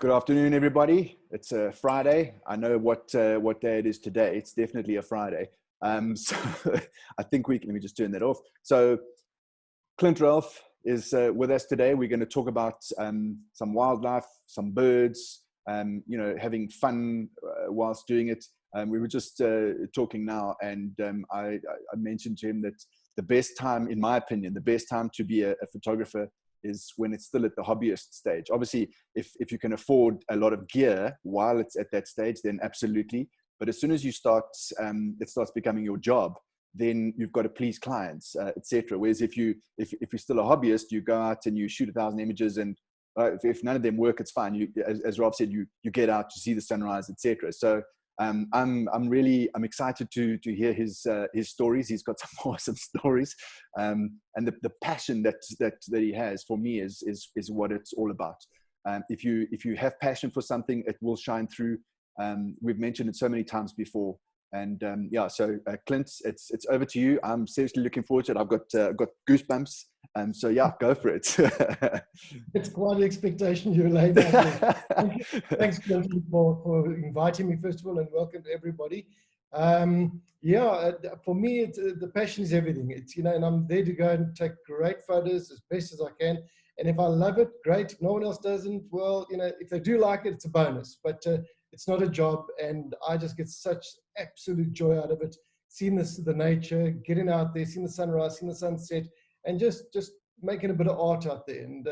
Good afternoon, everybody. It's a Friday. I know what day it is today. It's definitely a Friday. So I think let me just turn that off. So Clint Ralph is with us today. We're going to talk about some wildlife, some birds, having fun whilst doing it. We were just talking now, and I mentioned to him that the best time, in my opinion, the best time to be a photographer is when it's still at the hobbyist stage. Obviously, if you can afford a lot of gear while it's at that stage, then absolutely. But as soon as you start, it starts becoming your job, then you've got to please clients, etc. Whereas if you're still a hobbyist, you go out and you shoot 1,000 images, and if none of them work, it's fine. You, as Rob said, you get out to see the sunrise, etc. So I'm excited to hear his stories. He's got some awesome stories, and the passion that he has for me is what it's all about. If you have passion for something, it will shine through. We've mentioned it so many times before, and so Clint, it's over to you. I'm seriously looking forward to it. I've got goosebumps. So yeah, go for it. It's quite an expectation you laid out there. Thanks, Clint, for inviting me, first of all, and welcome to everybody. For me, the passion is everything. It's, and I'm there to go and take great photos as best as I can. And if I love it, great. If no one else doesn't, well, if they do like it, it's a bonus. But it's not a job, and I just get such absolute joy out of it. Seeing the nature, getting out there, seeing the sunrise, seeing the sunset, and just making a bit of art out there. And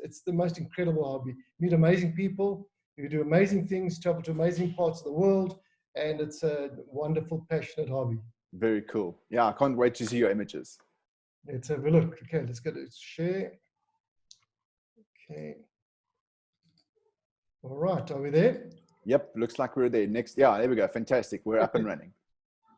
it's the most incredible hobby. Meet amazing people who do amazing things, travel to amazing parts of the world, and it's a wonderful, passionate hobby. Very cool. Yeah, I can't wait to see your images. Let's have a look. Okay, let's go to share. Okay. All right, are we there? Yep, looks like we're there. Next, yeah, there we go. Fantastic. We're up and running.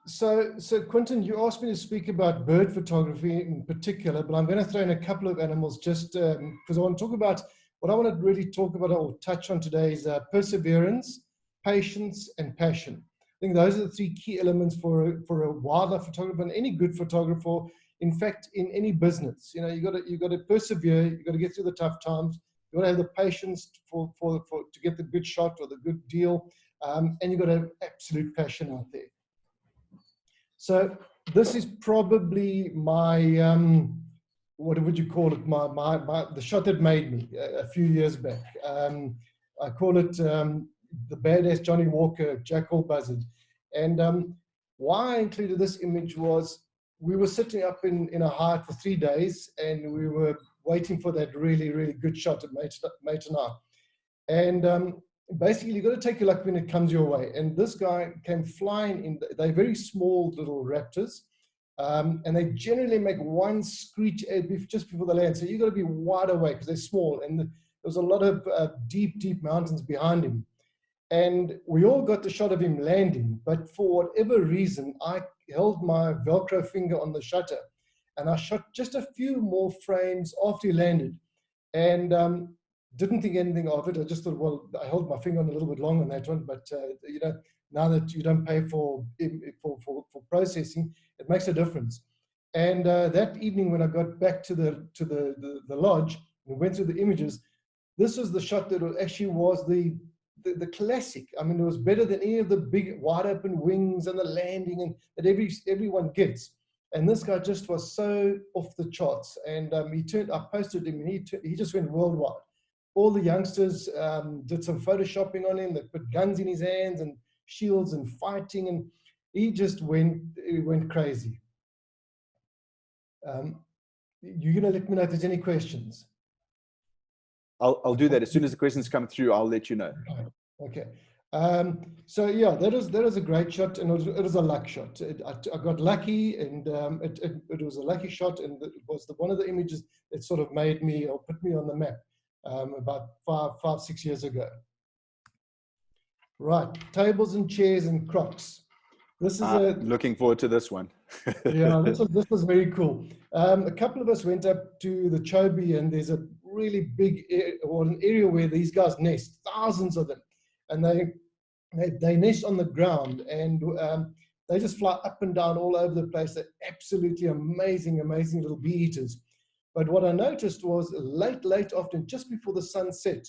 So Quentin, you asked me to speak about bird photography in particular, but I'm going to throw in a couple of animals just because I want to talk about what I want to really talk about or touch on today is perseverance, patience, and passion. I think those are the three key elements for a wildlife photographer and any good photographer. In fact, in any business, you got to persevere. You got to get through the tough times. You got to have the patience to get the good shot or the good deal, and you got to have absolute passion out there. So this is probably my, what would you call it? The shot that made me a few years back. I call it the badass Johnny Walker Jackal Buzzard. And why I included this image was we were sitting up in a hide for 3 days, and we were waiting for that really, really good shot at mate and I. And basically, you've got to take your luck when it comes your way. And this guy came flying in. They're very small little raptors, and they generally make one screech just before they land. So you've got to be wide awake because they're small, and there's a lot of deep, deep mountains behind him. And we all got the shot of him landing, but for whatever reason, I held my Velcro finger on the shutter, and I shot just a few more frames after he landed. And didn't think anything of it. I just thought, well, I held my finger on a little bit long on that one, but now that you don't pay for processing, it makes a difference. And that evening, when I got back to the lodge and went through the images, this was the shot that actually was the classic. I mean, it was better than any of the big wide open wings and the landing and that everyone gets. And this guy just was so off the charts. And I posted him, and he just went worldwide. All the youngsters did some photoshopping on him. They put guns in his hands and shields and fighting, and he just went crazy. You're going to let me know if there's any questions. I'll do that as soon as the questions come through. I'll let you know. Okay. So yeah, that was a great shot, and it was a luck shot. I got lucky, and it was a lucky shot, and it was one of the images that sort of made me or put me on the map. About 5-6 years ago. Right, tables and chairs and crocs. This is looking forward to this one. Yeah, this was very cool. A couple of us went up to the Chobe, and there's a really big an area where these guys nest, thousands of them, and they nest on the ground, and they just fly up and down all over the place. They're absolutely amazing little bee eaters. But what I noticed was late afternoon, just before the sun set,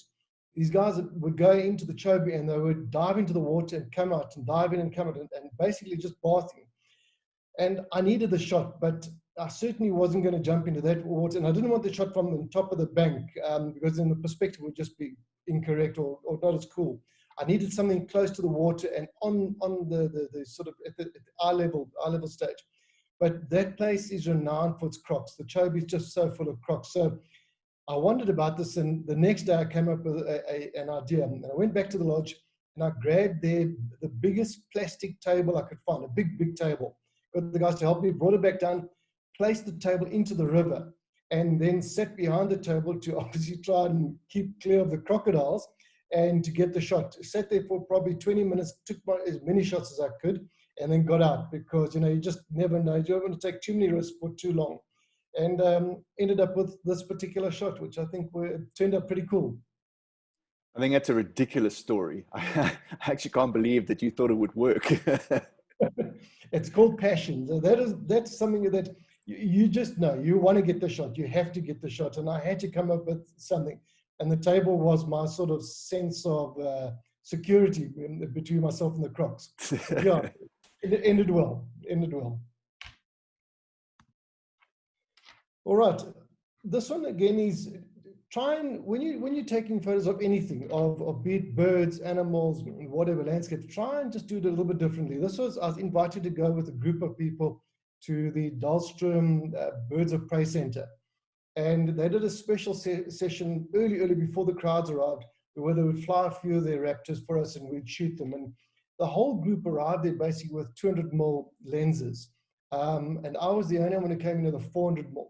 these guys would go into the chobe and they would dive into the water and come out and dive in and come out and basically just bathing. And I needed the shot, but I certainly wasn't going to jump into that water. And I didn't want the shot from the top of the bank because then the perspective would just be incorrect or not as cool. I needed something close to the water and on the sort of at the eye level stage. But that place is renowned for its crocs. The chobe is just so full of crocs. So I wondered about this, and the next day I came up with an idea. And I went back to the lodge and I grabbed the biggest plastic table I could find, a big table. Got the guys to help me, brought it back down, placed the table into the river, and then sat behind the table to obviously try and keep clear of the crocodiles and to get the shot. Sat there for probably 20 minutes, took as many shots as I could, and then got out because, you just never know. You don't want to take too many risks for too long. And ended up with this particular shot, which I think turned out pretty cool. I think that's a ridiculous story. I actually can't believe that you thought it would work. It's called passion. So that's something that you just know. You want to get the shot. You have to get the shot. And I had to come up with something. And the table was my sort of sense of security between myself and the crocs. Yeah, it ended well. All right. This one again is try and when you're taking photos of anything, of be it birds, animals, whatever, landscape, try and just do it a little bit differently. I was invited to go with a group of people to the Dahlstrom Birds of Prey Center. And they did a special session early before the crowds arrived, where they would fly a few of their raptors for us and we'd shoot them. And the whole group arrived there basically with 200mm lenses. And I was the only one who came in with a 400mm.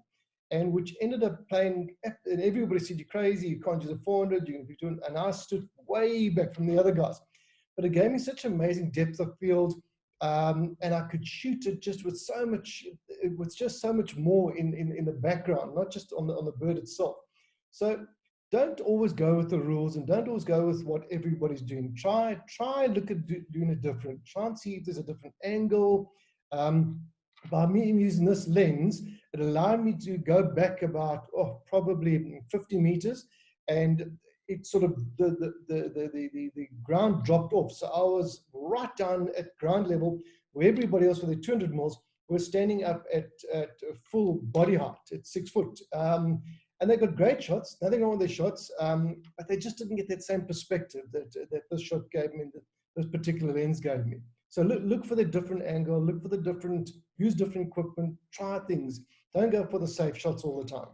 And which ended up playing, and everybody said, you're crazy, you can't use a 400, you're going to be doing, and I stood way back from the other guys. But it gave me such amazing depth of field, and I could shoot it just with so much more in the background, not just on the bird itself. So don't always go with the rules and don't always go with what everybody's doing. Try and look at doing it different. Try and see if there's a different angle. By me using this lens, it allowed me to go back about probably 50 meters, and it sort of the ground dropped off. So I was right down at ground level, where everybody else with their 200 mils were standing up at full body height at 6 foot. And they got great shots, nothing wrong with their shots, but they just didn't get that same perspective that this shot gave me, that this particular lens gave me. So look for the different angle, look for use different equipment, try things. Don't go for the safe shots all the time.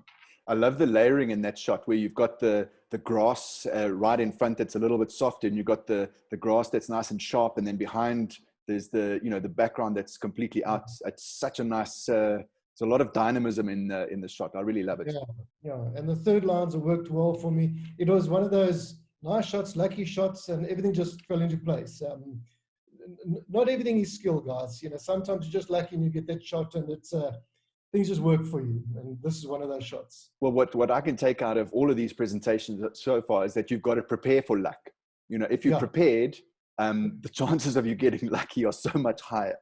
I love the layering in that shot where you've got the grass right in front that's a little bit softer, and you've got the grass that's nice and sharp, and then behind there's the background that's completely out. It's such a nice, there's a lot of dynamism in the shot. I really love it. Yeah. And the third lines have worked well for me. It was one of those nice shots, lucky shots, and everything just fell into place. Not everything is skill, guys. Sometimes you're just lucky and you get that shot, and it's things just work for you. And this is one of those shots. Well, what I can take out of all of these presentations so far is that you've got to prepare for luck. If you're prepared, the chances of you getting lucky are so much higher.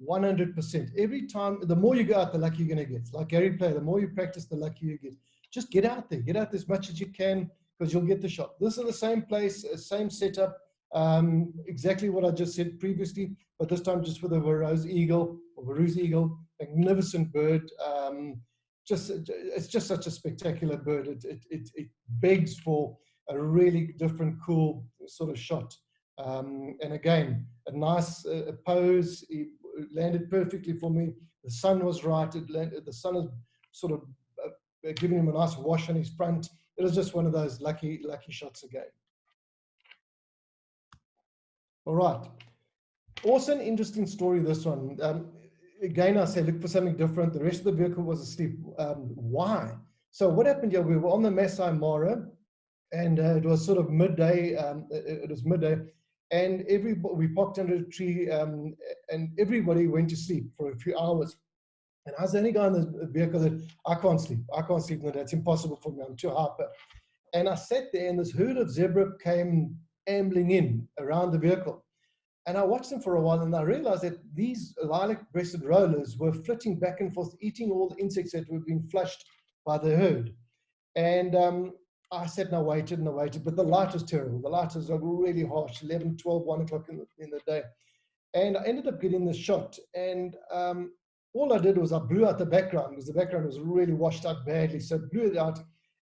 100%. Every time, the more you go out, the luckier you're going to get. Like Gary Player, the more you practice, the luckier you get. Just get out there. Get out there as much as you can, because you'll get the shot. This is the same place, same setup. Exactly what I just said previously, but this time just with a Varouse eagle, magnificent bird. It's just such a spectacular bird. It begs for a really different, cool sort of shot. And again, a nice pose. It landed perfectly for me. The sun was right. The sun is sort of giving him a nice wash on his front. It was just one of those lucky shots again. All right. Also an interesting story, this one. Again, I say, look for something different. The rest of the vehicle was asleep. Why? So what happened here, we were on the Masai Mara, and it was sort of midday. It was midday, and we parked under a tree, and everybody went to sleep for a few hours. And I was the only guy in the vehicle that I can't sleep. I can't sleep in the day. It's impossible for me. I'm too hyper. And I sat there, and this herd of zebra came ambling in around the vehicle. And I watched them for a while, and I realized that these lilac-breasted rollers were flitting back and forth, eating all the insects that were being flushed by the herd. And I sat and I waited, but the light was terrible. The light was like really harsh, 11, 12, 1 o'clock in the day. And I ended up getting the shot. And all I did was I blew out the background because the background was really washed out badly. So I blew it out.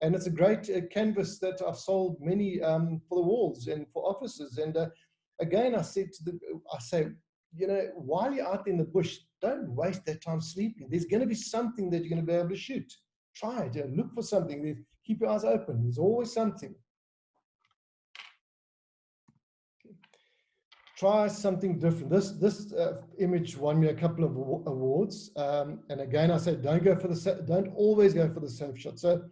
And it's a great canvas that I've sold many for the walls and for offices. And again, I say, you know, while you're out in the bush, don't waste that time sleeping. There's going to be something that you're going to be able to shoot. Try it. Look for something. Keep your eyes open. There's always something. Try something different. This image won me a couple of awards. And again, I say, don't always go for the safe shot. So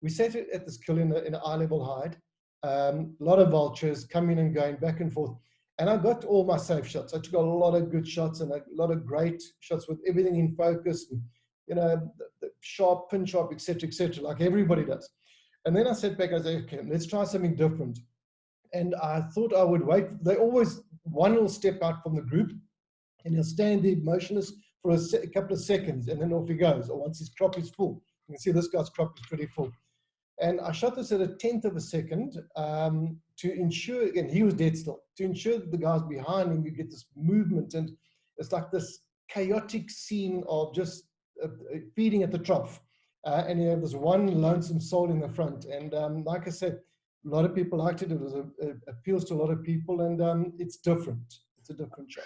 we sat at this kill in an eye-level hide. A lot of vultures coming and going back and forth. And I got all my safe shots. I took a lot of good shots and a lot of great shots with everything in focus. And, you know, the sharp, pin sharp, etc., like everybody does. And then I sat back and I said, okay, let's try something different. And I thought I would wait. One will step out from the group and he'll stand there motionless for a couple of seconds and then off he goes. Or once his crop is full. You can see this guy's crop is pretty full. And I shot this at 1/10 of a second to ensure, and he was dead still, to ensure that the guys behind him, you get this movement. And it's like this chaotic scene of just feeding at the trough. And you have this one lonesome soul in the front. And like I said, a lot of people liked it. It appeals to a lot of people, and it's different. It's a different shot.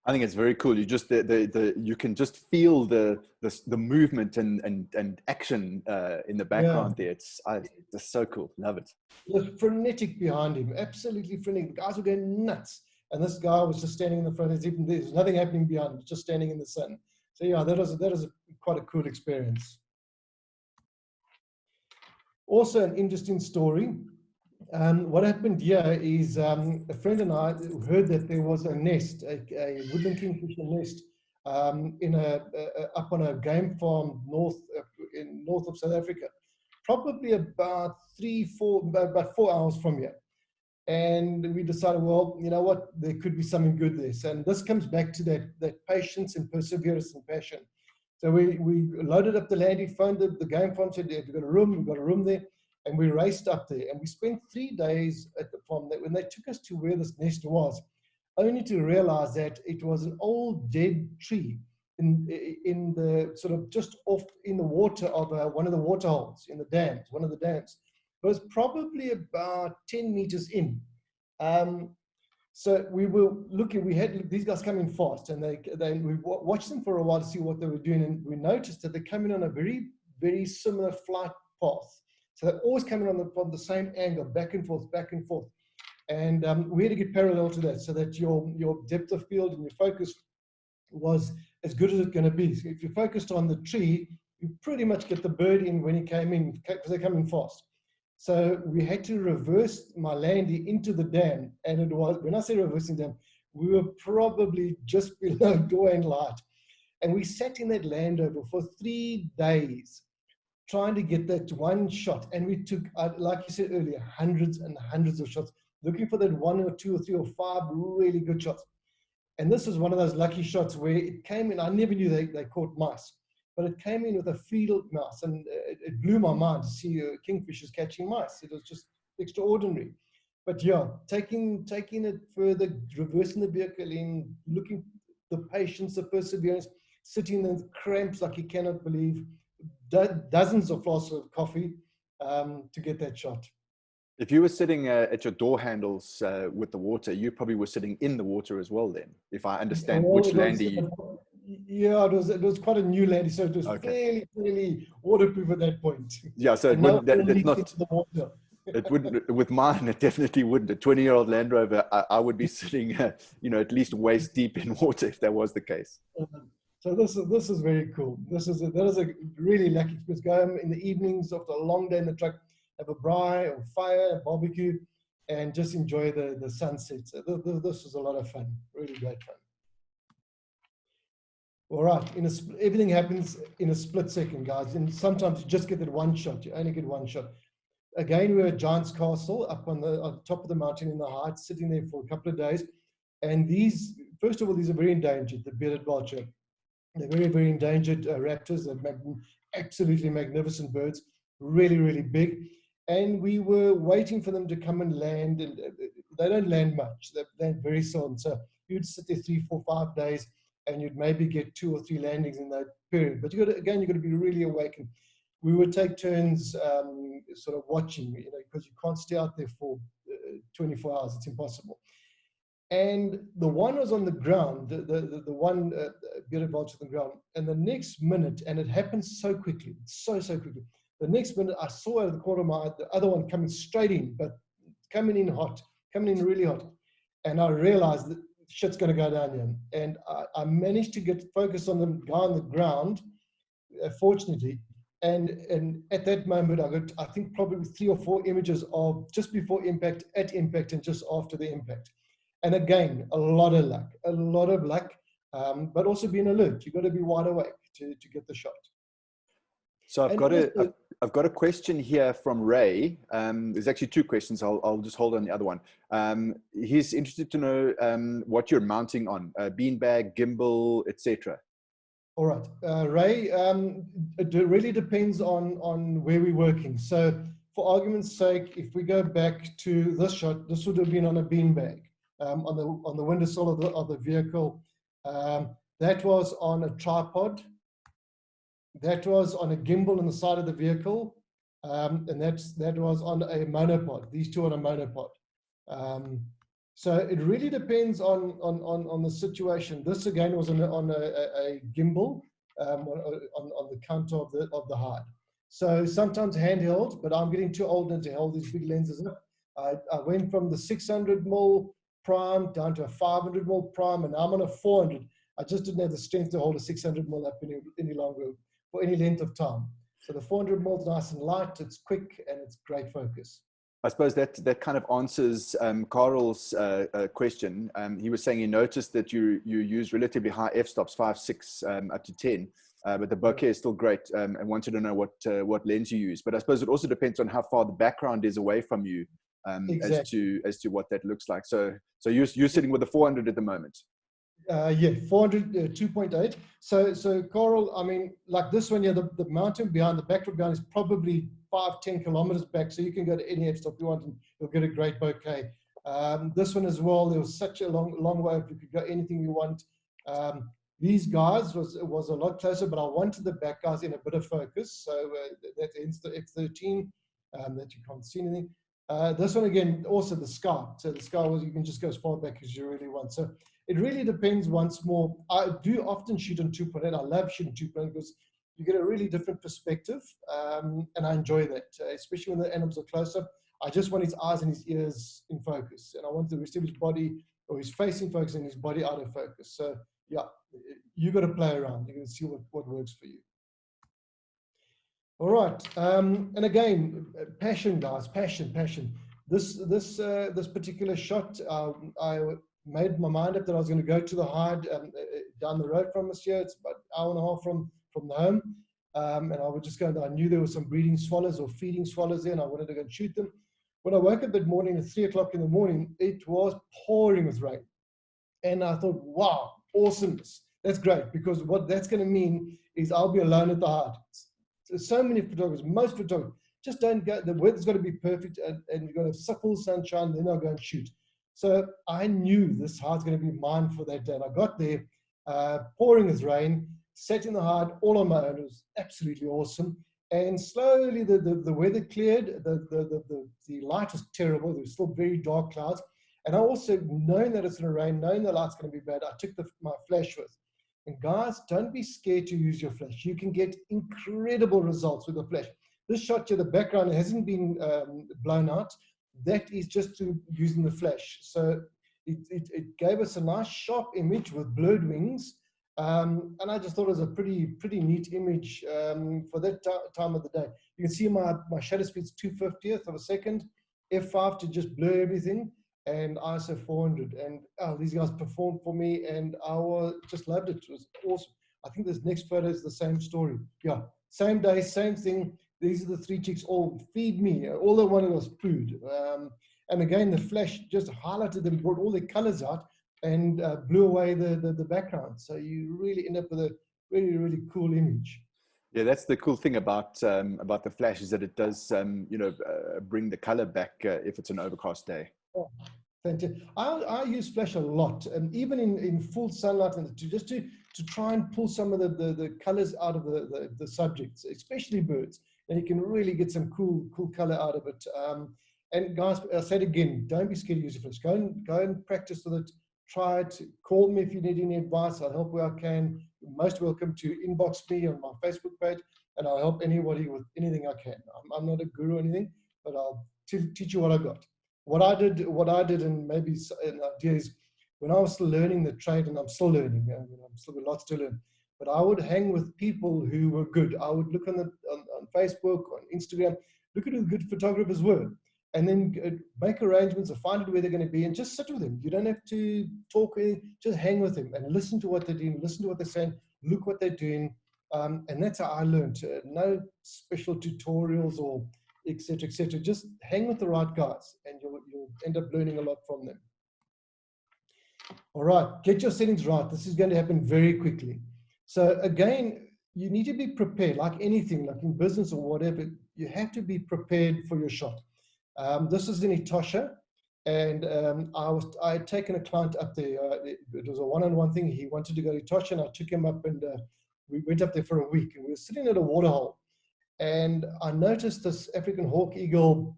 I think it's very cool. You just you can just feel the movement and action in the background there. It's so cool. Love it. It was frenetic behind him, absolutely frenetic. The guys were going nuts, and this guy was just standing in the front. There's nothing happening behind him, just standing in the sun. So yeah, that was quite a cool experience. Also, an interesting story. What happened here is a friend and I heard that there was a nest, a woodland kingfisher nest, up on a game farm north of South Africa, probably about 4 hours from here. And we decided, well, you know what, there could be something good there. And this comes back to that patience and perseverance and passion. So we loaded up the land, he phoned the game farm, said, we've got a room there. And we raced up there, and we spent 3 days at the farm. When they took us to where this nest was, only to realize that it was an old dead tree in the sort of just off in the water of one of the water holes in the dams, one of the dams. It was probably about 10 meters in. So we were looking. We had these guys coming fast, and we watched them for a while to see what they were doing, and we noticed that they're coming on a very, very similar flight path. So they're always coming from the same angle, back and forth, back and forth. And we had to get parallel to that so that your depth of field and your focus was as good as it's going to be. So if you focused on the tree, you pretty much get the bird in when he came in, because they're coming fast. So we had to reverse my landing into the dam. And it was, when I say reversing dam, we were probably just below door and light. And we sat in that Landover for 3 days, trying to get that one shot. And we took, like you said earlier, hundreds and hundreds of shots, looking for that 1 or 2 or 3 or 5 really good shots. And this was one of those lucky shots where it came in. I never knew they caught mice, but it came in with a field mouse, and it blew my mind to see kingfishers catching mice. It was just extraordinary. But yeah, taking it further, reversing the vehicle in, looking, the patience, the perseverance, sitting in the cramps like you cannot believe, dozens of flasks of coffee to get that shot. If you were sitting at your door handles with the water, you probably were sitting in the water as well then, if I understand which landy you... Yeah, it was quite a new landy, so it was fairly waterproof at that point. Yeah, so it wouldn't, it's not... The water. It wouldn't, with mine, it definitely wouldn't. A 20-year-old Land Rover, I would be sitting, at least waist deep in water if that was the case. So this is very cool. That is a really lucky experience. Go in the evenings after a long day in the truck, have a braai or fire, a barbecue, and just enjoy the sunset. So this was a lot of fun, really great fun. All right, everything happens in a split second, guys. And sometimes you just get that one shot. You only get one shot. Again, we were at Giant's Castle up on the top of the mountain in the heights, sitting there for a couple of days. And first of all, these are very endangered, the bearded vulture. They're very, very endangered raptors. They're absolutely magnificent birds, really, really big. And we were waiting for them to come and land, and they don't land much. They land very seldom. So you'd sit there 3, 4, 5 days, and you'd maybe get 2 or 3 landings in that period. But you've got to be really awake. And we would take turns sort of watching, because you can't stay out there for 24 hours. It's impossible. And the one was on the ground, the one bearded vulture on the ground. And the next minute, and it happened so quickly, so quickly. The next minute, I saw out of the corner of my eye, the other one coming straight in, but coming in really hot. And I realized that shit's going to go down here. And I managed to get focused on the guy on the ground, fortunately. And at that moment, I got, I think, probably 3 or 4 images of just before impact, at impact, and just after the impact. And again, a lot of luck, but also being alert. You've got to be wide awake to get the shot. So I've got a question here from Ray. There's actually 2 questions. I'll just hold on the other one. He's interested to know what you're mounting on, beanbag, gimbal, etc. All right, Ray, it really depends on where we're working. So for argument's sake, if we go back to this shot, this would have been on a beanbag on the windowsill of the vehicle. That was on a tripod. That was on a gimbal on the side of the vehicle, and that was on a monopod. These 2 on a monopod. So it really depends on the situation. This again was on a gimbal on the counter of the hide. So sometimes handheld, but I'm getting too old now to hold these big lenses up. I went from the 600mm prime down to a 500mm prime, and now I'm on a 400. I just didn't have the strength to hold a 600mm up any longer for any length of time. So the 400mm is nice and light, it's quick, and it's great focus. I suppose that kind of answers Carl's question. He was saying he noticed that you use relatively high f-stops, 5, 6, up to 10, but the bokeh is still great, and wanted to know what lens you use. But I suppose it also depends on how far the background is away from you, exactly. as to what that looks like. So you're sitting with a 400 at the moment. Yeah, 400, 2.8. So Coral, I mean, like this one here, the mountain behind, the backdrop behind is probably 5, 10 kilometers back. So you can go to any f-stop you want and you'll get a great bokeh. This one as well, there was such a long way. You could go anything you want. These guys was a lot closer, but I wanted the back guys in a bit of focus. So that ends the F13, that you can't see anything. This one again, also the sky. So the sky was, you can just go as far back as you really want. So it really depends once more. I do often shoot on 2.8. I love shooting 2.8 because you get a really different perspective, and I enjoy that, especially when the animals are close up. I just want his eyes and his ears in focus, and I want the rest of his body or his face in focus and his body out of focus. So yeah, you got to play around. You can see what works for you. All right, and again, passion, guys, passion. This particular shot, I made my mind up that I was going to go to the hide down the road from us here. It's about an hour and a half from the home, and I would just go. I knew there were some breeding swallows or feeding swallows there, and I wanted to go and shoot them. When I woke up that morning at 3 o'clock in the morning, it was pouring with rain, and I thought, wow, awesomeness. That's great, because what that's going to mean is I'll be alone at the hide. So many photographers, most photographers, just don't go. The weather's got to be perfect, and you've got to have full sunshine, then I'll go and shoot. So I knew this hide's going to be mine for that day. And I got there, pouring with rain, sat in the hide all on my own. It was absolutely awesome. And slowly the weather cleared. The light was terrible. There was still very dark clouds. And I also, knowing that it's going to rain, knowing the light's going to be bad, I took my flash with. And guys, don't be scared to use your flash. You can get incredible results with the flash. This shot here, the background hasn't been blown out. That is just through using the flash. So it gave us a nice sharp image with blurred wings. And I just thought it was a pretty neat image for that time of the day. You can see my shutter speed's 2/50th of a second, f5 to just blur everything, and ISO 400. And these guys performed for me, and I just loved it. It was awesome. I think this next photo is the same story. Yeah, same day, same thing. These are the 3 chicks, all feed me. All they wanted was food. And again, the flash just highlighted them, brought all the colors out, and blew away the background. So you really end up with a really, really cool image. Yeah, that's the cool thing about the flash, is that it does bring the color back if it's an overcast day. Oh, fantastic. I use flash a lot, and even in full sunlight, and to try and pull some of the colors out of the subjects, especially birds. And you can really get some cool color out of it. And guys, I said again, don't be scared to use your flash. Go and practice with it. Try it. Call me if you need any advice. I'll help where I can. You're most welcome to inbox me on my Facebook page, and I'll help anybody with anything I can. I'm not a guru or anything, but I'll teach you what I got. What I did, and maybe an idea is, when I was still learning the trade, and I'm still learning, I'm still got lots to learn, but I would hang with people who were good. I would look on Facebook, on Instagram, look at who good photographers were, and then make arrangements or find out where they're going to be and just sit with them. You don't have to talk, just hang with them and listen to what they're doing, listen to what they're saying, look what they're doing. And that's how I learned. No special tutorials or etc., etc. Just hang with the right guys and you'll end up learning a lot from them. All right, get your settings right. This is going to happen very quickly. So again, you need to be prepared, like anything, like in business or whatever. You have to be prepared for your shot. This is in Etosha, and I had taken a client up there. It was a one-on-one thing. He wanted to go to Etosha, and I took him up, and we went up there for a week. And we were sitting at a waterhole, and I noticed this African hawk eagle.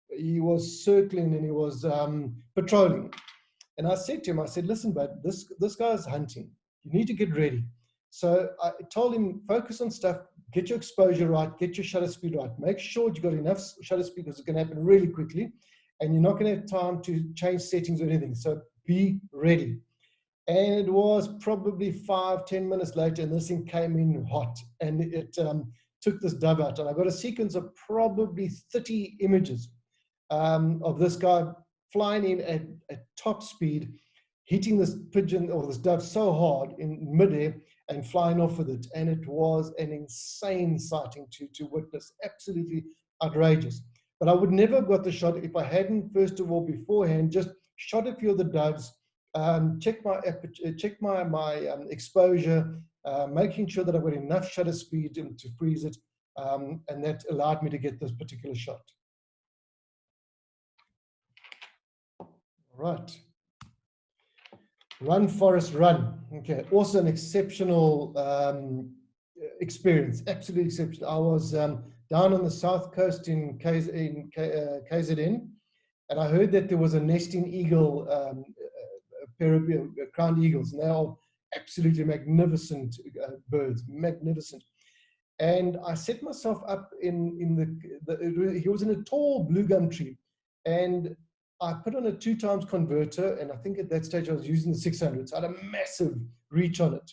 He was circling and he was patrolling. And I said to him, I said, listen, bud, this guy's hunting. You need to get ready. So I told him, focus on stuff, get your exposure right, get your shutter speed right. Make sure you've got enough shutter speed because it's going to happen really quickly. And you're not going to have time to change settings or anything. So be ready. And it was probably 5-10 minutes later, and this thing came in hot. And it took this dove out. And I got a sequence of probably 30 images of this guy flying in at top speed, hitting this pigeon or this dove so hard in midair and flying off with it. And it was an insane sighting to witness, absolutely outrageous. But I would never have got the shot if I hadn't, first of all, beforehand, just shot a few of the doves, check my exposure, making sure that I've got enough shutter speed to freeze it, and that allowed me to get this particular shot. Right. Run, Forest, run. Okay. Also an exceptional experience. Absolutely exceptional. I was down on the south coast in KZN, and I heard that there was a nesting eagle, pair of crowned eagles, and they are absolutely magnificent birds, magnificent. And I set myself up he was in a tall blue gum tree, and I put on a 2x converter, and I think at that stage I was using the 600. So I had a massive reach on it.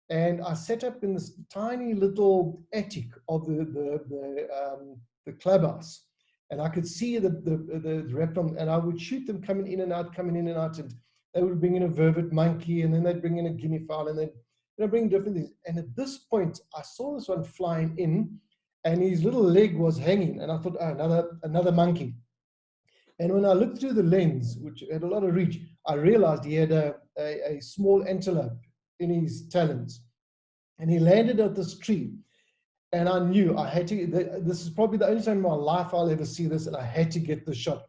And I set up in this tiny little attic of the clubhouse. And I could see the raptor, and I would shoot them coming in and out, and they would bring in a vervet monkey, and then they'd bring in a guinea fowl, and they'd bring different things. And at this point, I saw this one flying in, and his little leg was hanging, and I thought, oh, another monkey. And when I looked through the lens, which had a lot of reach, I realized he had a small antelope in his talons. And he landed at this tree. And I knew I had to, this is probably the only time in my life I'll ever see this, and I had to get the shot.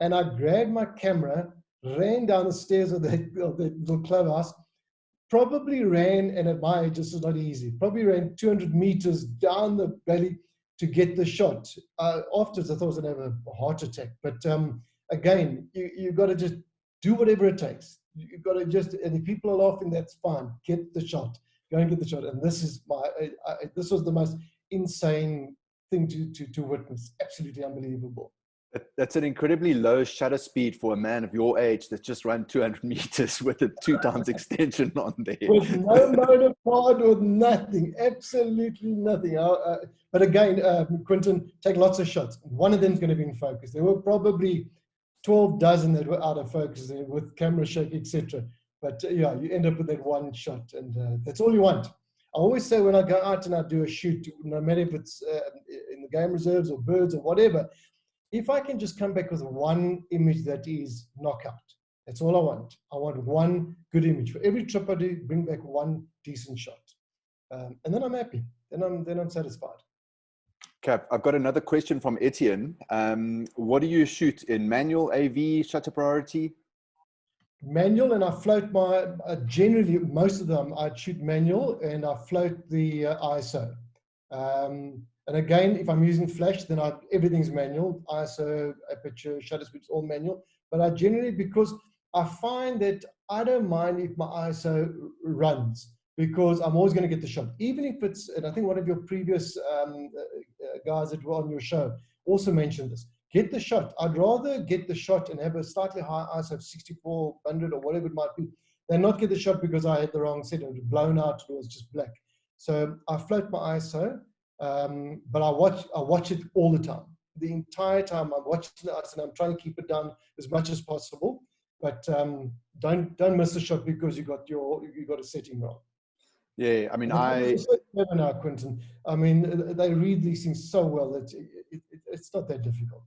And I grabbed my camera, ran down the stairs of the little clubhouse, probably ran, and at my age, this is not easy, probably ran 200 meters down the valley to get the shot. Afterwards, I thought I was going to have a heart attack. But again, you've got to just do whatever it takes. You've got to just, and if people are laughing, that's fine. Get the shot. Go and get the shot. And this is this was the most insane thing to witness. Absolutely unbelievable. That's an incredibly low shutter speed for a man of your age that's just run 200 meters with a 2x extension on there. With no motor pod, with nothing, absolutely nothing. But again, Quentin, take lots of shots. One of them is going to be in focus. There were probably 12 dozen that were out of focus with camera shake, etc. But yeah, you end up with that one shot, and that's all you want. I always say when I go out and I do a shoot, no matter if it's in the game reserves or birds or whatever, if I can just come back with one image that is knockout, that's all I want. I want one good image. For every trip I do, bring back one decent shot. And then I'm happy. then I'm satisfied. Okay, I've got another question from Etienne. What do you shoot in manual, AV, shutter priority? Manual, and I float my, generally, most of them, I shoot manual and I float the ISO. And again, if I'm using flash, then everything's manual, ISO, aperture, shutter speeds, all manual. But I generally, because I find that I don't mind if my ISO runs, because I'm always going to get the shot. Even if it's, and I think one of your previous guys that were on your show also mentioned this, get the shot. I'd rather get the shot and have a slightly higher ISO of 6400 or whatever it might be, than not get the shot because I had the wrong setting, it was blown out, it was just black. So I float my ISO, but I watch it all the time. The entire time I'm watching the ISO and I'm trying to keep it down as much as possible. But don't miss the shot because you got a setting wrong. Yeah, I mean, so clever now, Quentin. I mean, they read these things so well that it's not that difficult.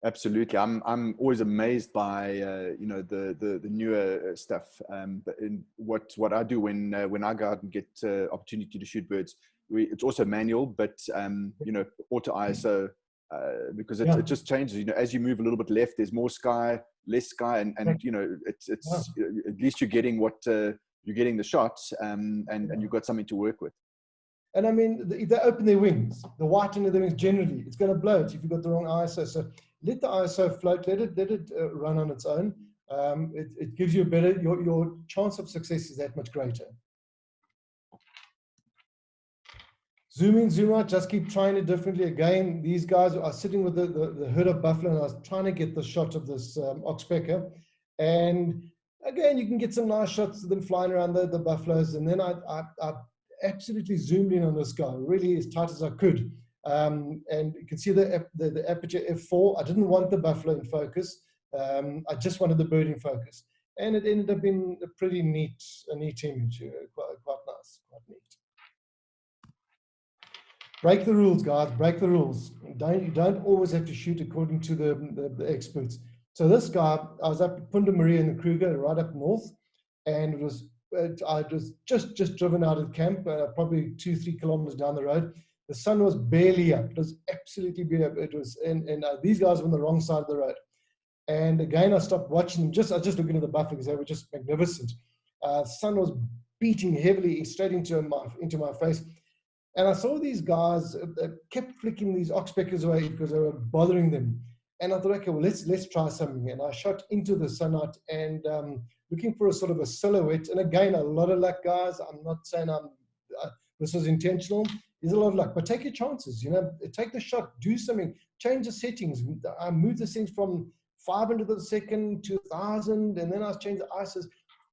Absolutely, I'm always amazed by you know, the newer stuff. But in what I do when I go out and get opportunity to shoot birds, it's also manual, but you know, auto ISO, because it just changes. You know, as you move a little bit left, there's more sky, less sky, and you know, it's at least you're getting what you're getting the shots, and you've got something to work with. And I mean, if they open their wings, the white end of their wings, generally, it's going to blow it if you've got the wrong ISO. So let the ISO float, let it run on its own. It gives you a better, your chance of success is that much greater. Zoom in, zoom out, just keep trying it differently. Again, these guys are sitting with the herd of buffalo, and I was trying to get the shot of this oxpecker. And again, you can get some nice shots of them flying around the buffaloes. And then I absolutely zoomed in on this guy, really as tight as I could. And you can see the aperture f4. I didn't want the buffalo in focus. I just wanted the bird in focus. And it ended up being a pretty neat image, quite nice, quite neat. Break the rules, guys, break the rules. You don't always have to shoot according to the experts. So this guy, I was up at Punta Maria in the Kruger, right up north, and I was just driven out of camp, probably 2-3 kilometers down the road. The sun was barely up. It was absolutely barely up. It was, and these guys were on the wrong side of the road. And again, I stopped watching them. I was just looking at the buffalo because they were just magnificent. The sun was beating heavily straight into my face. And I saw these guys kept flicking these oxpeckers away because they were bothering them. And I thought, okay, well, let's try something. And I shot into the sunlight and looking for a sort of a silhouette. And again, a lot of luck, guys. I'm not saying this was intentional. There's a lot of luck, but take your chances. You know, take the shot, do something, change the settings. I moved the settings from 500 of a second to 1,000, and then I changed the ISOs.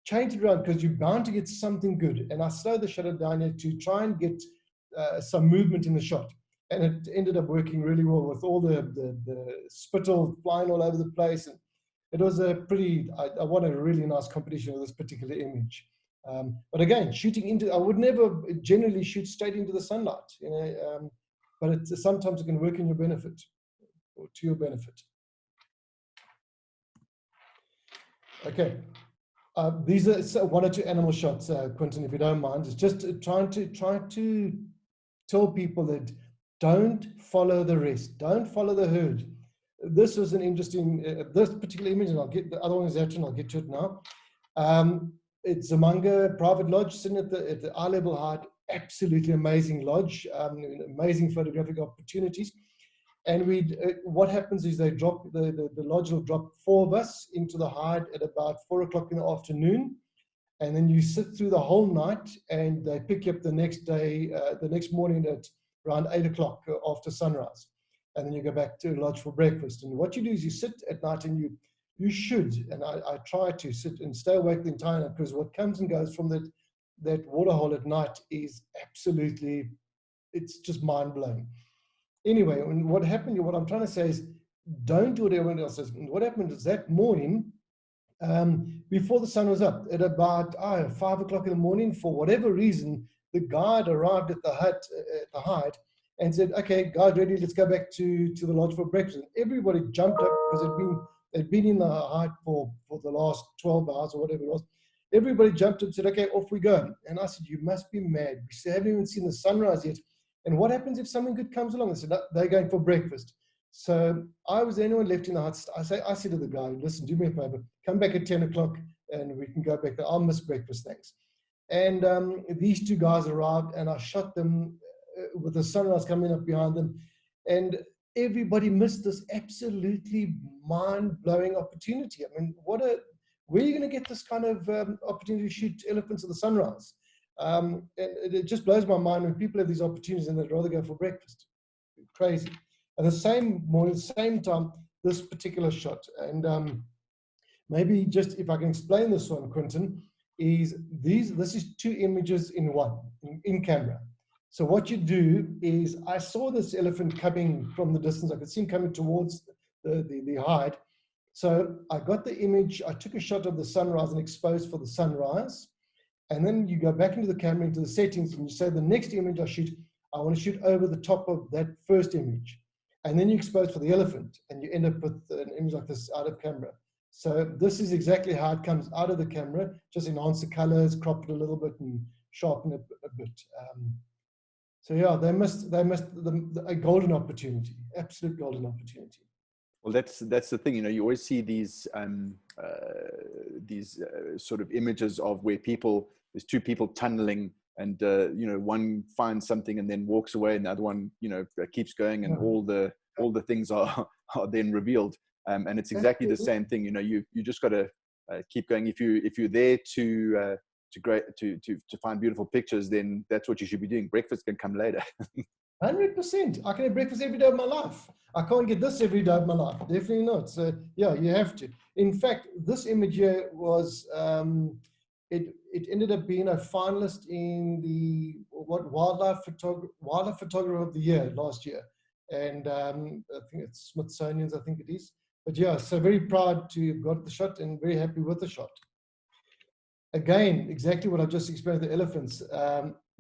Change it around because you're bound to get something good. And I slowed the shutter down here to try and get some movement in the shot, and it ended up working really well with all the spittle flying all over the place. And it was a pretty, I won a really nice competition with this particular image. But again, shooting into, I would never generally shoot straight into the sunlight, you know, but sometimes it can work in your benefit or to your benefit. Okay. These are 1 or 2 animal shots, Quentin, if you don't mind. It's just trying to tell people that don't follow the rest, don't follow the herd. This was an interesting, this particular image, and I'll get the other one is actually, I'll get to it now. It's Zamanga Private Lodge, sitting at the eye level height, absolutely amazing lodge, amazing photographic opportunities. And what happens is they drop, the lodge will drop 4 of us into the hide at about 4 o'clock in the afternoon. And then you sit through the whole night, and they pick you up the next day, the next morning at around 8 o'clock after sunrise. And then you go back to lodge for breakfast. And what you do is you sit at night, and you should, and I try to sit and stay awake the entire night, because what comes and goes from that waterhole at night is absolutely, it's just mind-blowing. Anyway, what happened, what I'm trying to say is, don't do what everyone else says. What happened is that morning, before the sun was up, at about 5 o'clock in the morning, for whatever reason, the guide arrived at the hut, at the hide, and said, okay, guys, ready, let's go back to the lodge for breakfast. And everybody jumped up because they'd been in the hide for the last 12 hours or whatever it was. Everybody jumped up and said, okay, off we go. And I said, you must be mad. We haven't even seen the sunrise yet. And what happens if something good comes along? They said, no, they're going for breakfast. So I was the only one left in the hut. I said to the guy, listen, do me a favor, come back at 10 o'clock and we can go back there. I'll miss breakfast, thanks. And these two guys arrived and I shot them with the sunrise coming up behind them. And everybody missed this absolutely mind-blowing opportunity. I mean, where are you going to get this kind of opportunity to shoot elephants at the sunrise? And it just blows my mind when people have these opportunities and they'd rather go for breakfast. Crazy. And the same morning, same time, this particular shot. And maybe just if I can explain this one, Quentin, is this is two images in one, in camera. So what you do is, I saw this elephant coming from the distance. I could see him coming towards the hide. So I got the image, I took a shot of the sunrise and exposed for the sunrise. And then you go back into the camera, into the settings, and you say the next image I shoot, I want to shoot over the top of that first image. And then you expose for the elephant, and you end up with an image like this out of camera. So this is exactly how it comes out of the camera, just enhance the colors, crop it a little bit, and sharpen it a bit. So yeah, they missed a golden opportunity, absolute golden opportunity. Well, that's the thing, you know, you always see these sort of images of where there's two people tunneling, and you know, one finds something and then walks away, and the other one, you know, keeps going, and all the things are then revealed. And it's exactly the same thing, you know. You just got to keep going. If you're there to find beautiful pictures, then that's what you should be doing. Breakfast can come later. 100%. I can have breakfast every day of my life. I can't get this every day of my life. Definitely not. So yeah, you have to. In fact, this image here was it ended up being a finalist in the wildlife photographer of the year last year, and I think it's Smithsonian's. I think it is. But yeah, so very proud to have got the shot and very happy with the shot. Again, exactly what I just explained with the elephants.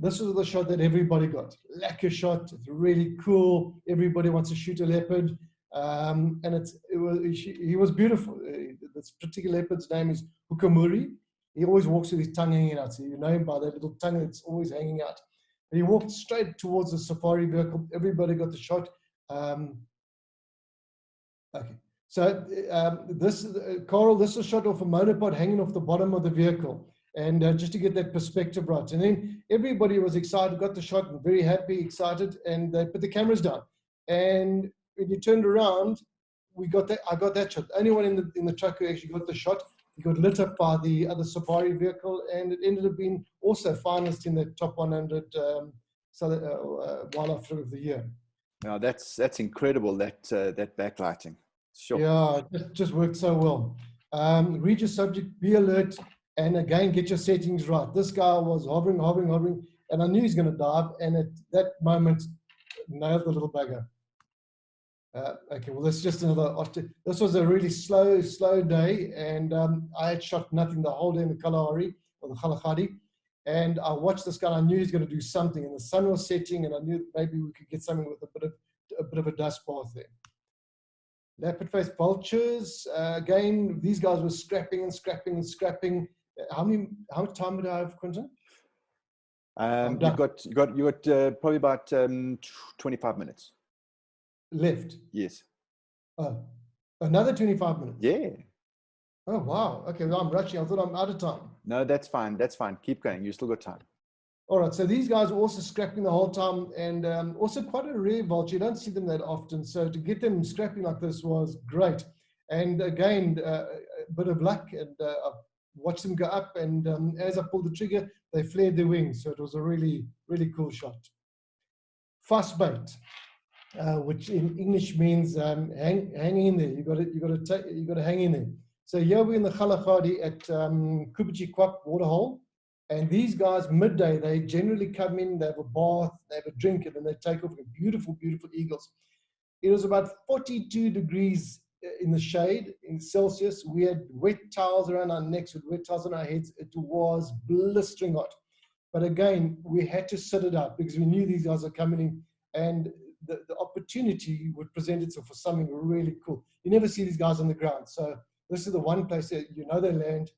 This was the shot that everybody got. Lacquer shot. It's really cool. Everybody wants to shoot a leopard. And he was beautiful. This particular leopard's name is Hukamuri. He always walks with his tongue hanging out. So you know him by that little tongue that's always hanging out. And he walked straight towards the safari vehicle. Everybody got the shot. Okay. So Carl, this is a shot of a monopod hanging off the bottom of the vehicle. And just to get that perspective right. And then everybody was excited, got the shot, and very happy, excited, and they put the cameras down. And when you turned around, I got that shot. The only one in the truck who actually got the shot. He got lit up by the other safari vehicle, and it ended up being also finalist in the top 100 wildlife photo of the year. Now that's incredible, that backlighting. Sure. Yeah, it just worked so well. Read your subject, be alert, and again, get your settings right. This guy was hovering, and I knew he's going to dive, and at that moment, nailed the little bugger. Okay, well, that's just another. This was a really slow day, and I had shot nothing the whole day in the Kalahari, or the Kalahari, and I watched this guy. I knew he was going to do something, and the sun was setting, and I knew maybe we could get something with a bit of a dust bath there. Leopard-faced vultures. Again, these guys were scrapping. How much time do I have, Quentin? You got probably about 25 minutes left. Yes. Oh, another 25 minutes. Yeah. Oh wow. Okay, well, I'm rushing. I thought I'm out of time. No, that's fine. Keep going. You still got time. All right, so these guys were also scrapping the whole time, and also quite a rare vulture. You don't see them that often, so to get them scrapping like this was great. And again, a bit of luck, and I watched them go up, and as I pulled the trigger, they flared their wings, so it was a really, really cool shot. Fuss bait, which in English means hang in there. You got to hang in there. So here we're in the Kalahari at Kubichi Kwap waterhole. And these guys, midday, they generally come in, they have a bath, they have a drink, and then they take off with beautiful, beautiful eagles. It was about 42 degrees in the shade in Celsius. We had wet towels around our necks, with wet towels on our heads. It was blistering hot. But again, we had to sit it out because we knew these guys are coming in, and the opportunity would present itself for something really cool. You never see these guys on the ground. So this is the one place that you know they land.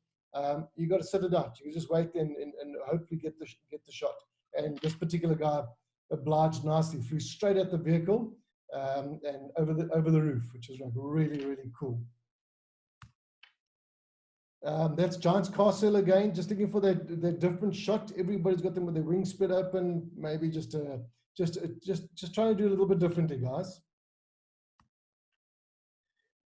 You got to sit it out. You can just wait and hopefully get the shot. And this particular guy obliged nicely. Flew straight at the vehicle and over the roof, which is like really, really cool. That's Giant's Castle again, just looking for that different shot. Everybody's got them with their wings spread open, maybe just trying to do a little bit differently, guys.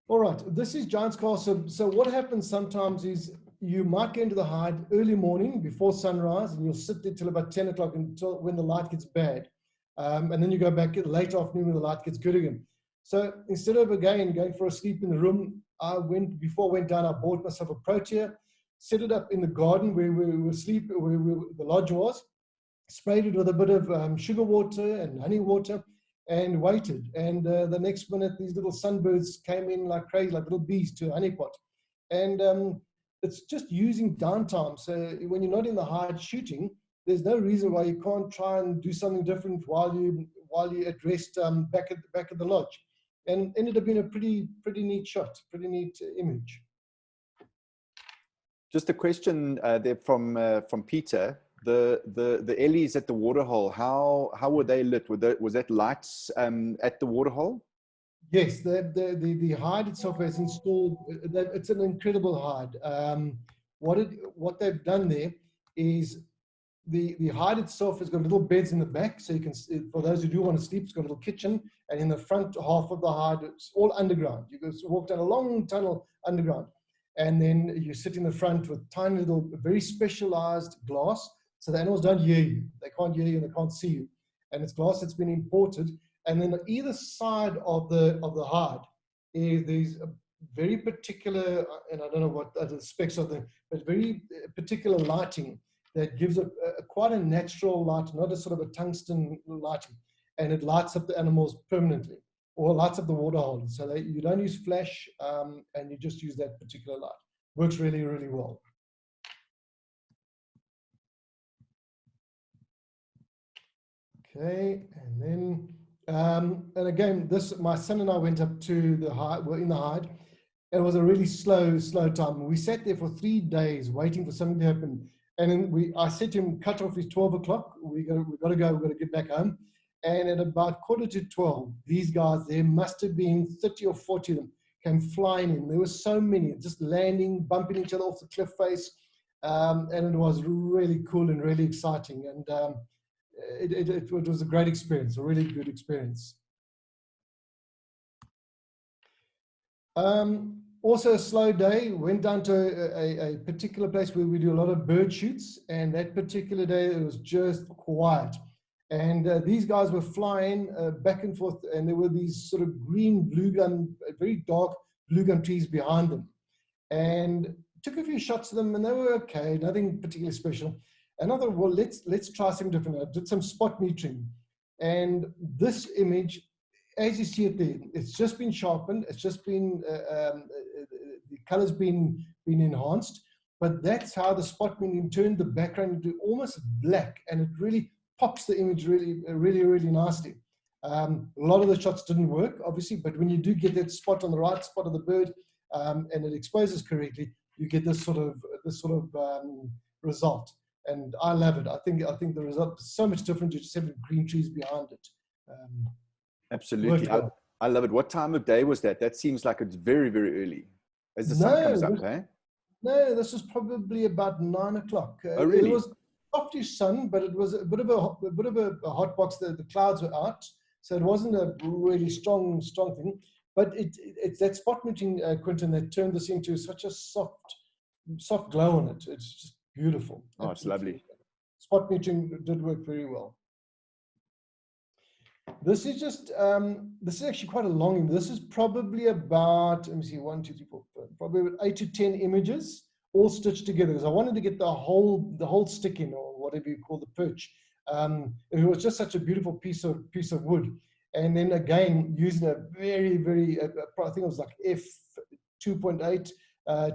All right, this is Giant's Castle. So what happens sometimes is you might go into the hide early morning before sunrise, and you'll sit there till about 10 o'clock until when the light gets bad. And then you go back late afternoon when the light gets good again. So instead of again going for a sleep in the room, before I went down, I bought myself a protea, set it up in the garden where we were sleeping, where the lodge was, sprayed it with a bit of sugar water and honey water, and waited. And the next minute, these little sunbirds came in like crazy, like little bees to a honeypot. And it's just using downtime. So when you're not in the hide shooting, there's no reason why you can't try and do something different while you at rest back at the lodge. And ended up being a pretty neat shot, pretty neat image. Just a question there from Peter. The Ellies at the waterhole, how were they lit? Was that lights at the waterhole? Yes, the hide itself is installed. It's an incredible hide. What they've done there is the hide itself has got little beds in the back, so you can, for those who do want to sleep, it's got a little kitchen, and in the front half of the hide, it's all underground. You can walk down a long tunnel underground, and then you sit in the front with tiny little, very specialized glass, so the animals don't hear you. They can't hear you and they can't see you. And it's glass that's been imported. And then on either side of the hide is these very particular, and I don't know what the specs are there, but very particular lighting that gives quite a natural light, not a sort of a tungsten lighting. And it lights up the animals permanently, or lights up the water hole. So you don't use flash, and you just use that particular light. Works really, really well. Okay, and then, and again, my son and I went up to the hide, we're in the hide. It was a really slow time. We sat there for 3 days waiting for something to happen. And then I said to him, cut off, it's 12 o'clock. We've got to go, we've got to get back home. And at about 11:45, these guys, there must have been 30 or 40 of them, came flying in. There were so many, just landing, bumping each other off the cliff face. And it was really cool and really exciting. And it was a great experience, a really good experience. Also a slow day. Went down to a particular place where we do a lot of bird shoots, and that particular day it was just quiet. And these guys were flying back and forth, and there were these sort of green blue gum, very dark blue gum trees behind them. And took a few shots of them, and they were okay, nothing particularly special. And I thought, well, let's try something different. I did some spot metering, and this image, as you see it there, it's just been sharpened. It's just been the color's been enhanced, but that's how the spot metering turned the background into almost black, and it really pops the image really nicely. A lot of the shots didn't work, obviously, but when you do get that spot on the right spot of the bird, and it exposes correctly, you get this sort of result. And I love it. I think the result is so much different. You just have green trees behind it. Absolutely. I love it. What time of day was that? That seems like it's very, very early. As the sun comes up, eh? No, this was probably about 9 o'clock. Oh, really? It was softish sun, but it was a bit of a hot box. The clouds were out, so it wasn't a really strong thing. But it's that spot metering, Quentin, that turned this into such a soft glow on it. It's just beautiful. Oh, it's lovely. Spot metering did work very well. This is just, this is actually quite a long image. This is probably about, let me see, 1, 2, 3, 4, probably about 8 to 10 images, all stitched together, because I wanted to get the whole stick in, or whatever you call the perch. It was just such a beautiful piece of wood. And then again, using a very, very, I think it was like f2.8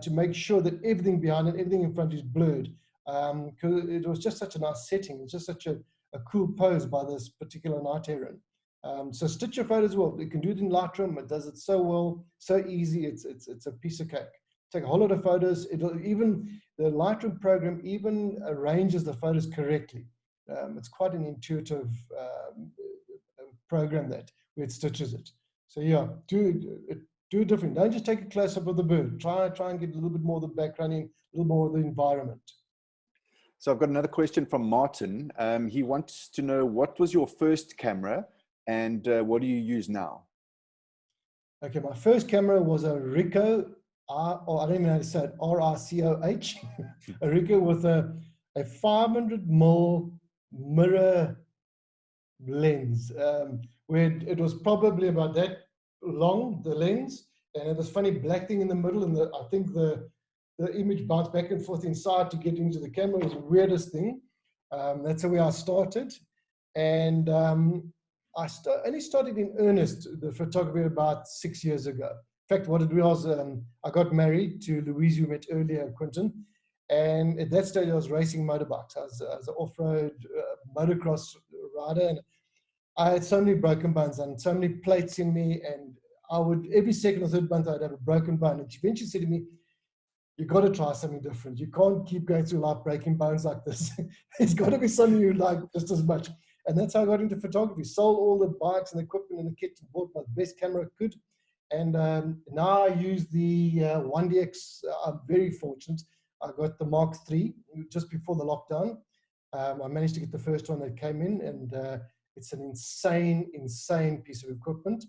to make sure that everything behind it, everything in front is blurred. Because it was just such a nice setting. It's just such a cool pose by this particular night heron. So stitch your photos well. You can do it in Lightroom. It does it so well, so easy. It's a piece of cake. Take a whole lot of photos. The Lightroom program even arranges the photos correctly. It's quite an intuitive program that where it stitches it. So yeah, do it different. Don't just take a close up of the bird. Try and get a little bit more of the background in, a little more of the environment. So I've got another question from Martin. He wants to know, what was your first camera and what do you use now? Okay, my first camera was a Ricoh, or I don't even know how to say it, RRCOH, a Ricoh with a 500mm mirror lens, where it was probably about that long, the lens, and it was funny black thing in the middle, and I think the image bounced back and forth inside to get into the camera. It was the weirdest thing. That's the way I started. And I only started in earnest the photography about 6 years ago. In fact, what it was, I got married to Louise, you met earlier, Quentin. And at that stage, I was racing motorbikes. I was an off-road motocross rider. And I had so many broken bones and so many plates in me. And I would, every second or third month, I'd have a broken bone. And she eventually said to me, "You've got to try something different. You can't keep going through life breaking bones like this. There's got to be something you like just as much." And that's how I got into photography. Sold all the bikes and the equipment and the kit, and bought my best camera I could. And now I use the 1DX. I'm very fortunate. I got the Mark III just before the lockdown. I managed to get the first one that came in, and it's an insane piece of equipment.